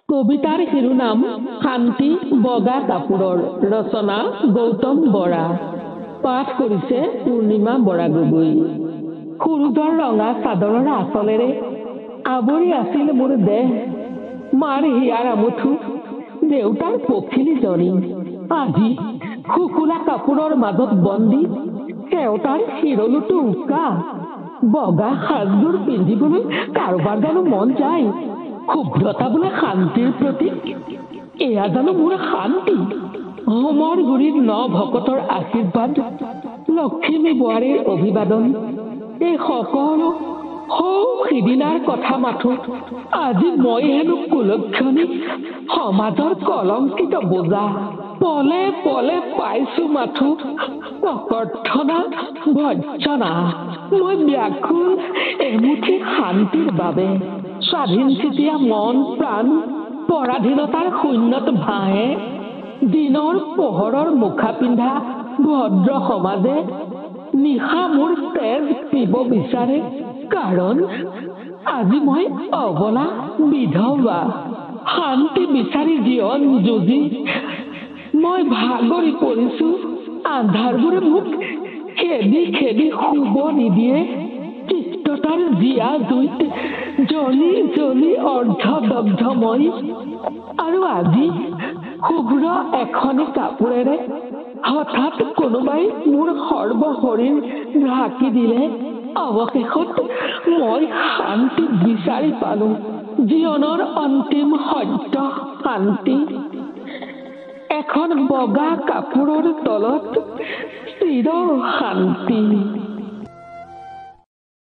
কবিতাৰ শিৰোনাম শান্তি বগা কাপোৰৰ, ৰচনা গৌতম বৰা, পাঠ কৰিছে পূৰ্ণিমা বৰা গগৈ। সূৰুজৰ ৰঙা চাদৰৰ আঁচলেৰে আৱৰি আছিল মোৰ দেহ, মাৰ হিয়াৰ আমঠু, দেউতাৰ পখিলীজনী। আজি শুকুলা কাপোৰৰ মাজত বন্দী, কেওটাৰ শিৰলোটো উকা। বগা সাজযোৰ পিন্ধিবলৈ কাৰোবাৰ জানো মন যায়? শুভ্ৰতা বোলে শান্তিৰ প্ৰতীক, এয়া জানো মোৰ শান্তি? হোমৰ গুৰিৰ ন ভকতৰ আশীৰ্বাদ, লক্ষ্মী বোৱাৰীৰ অভিবাদন, এই সকলো সিদিনাৰ কথা মাথো। আজি মই হেনো কুলক্ষণী, সমাজৰ কলংকিত বোজা। পলে পলে পাইছো মাথো অকৰ্থনা ভৰ্ৎসনা। মই ব্যাকুল এমুঠি শান্তিৰ বাবে, স্বাধীন চিতীয়া মন প্ৰাণ পৰাধীনতাৰ শূন্যত ভাহে। দিনৰ পোহৰৰ মুখা পিন্ধা ভদ্ৰ সমাজে নিশা মোৰ তেজ পিব বিচাৰে, কাৰণ আজি মই অবলা বিধৱা। শান্তি বিচাৰি জীৱন যুঁজি মই ভাগৰি পৰিছো। আন্ধাৰবোৰে মোক খেদি খেদি শুব নিদিয়ে, তিক্ততাৰ জীয়া জুইত জ্বলি জ্বলি অৰ্ধদগ্ধ মই। আৰু আজি শুভ্ৰ এখনি কাপোৰেৰে হঠাৎ কোনোবাই মোৰ সৰ্ব শৰীৰ ঢাকি দিলে। অৱশেষত মই শান্তি বিচাৰি পালো, জীৱনৰ অন্তিম সত্য শান্তি। এখন বগা কাপোৰৰ তলত চিৰ শান্তি।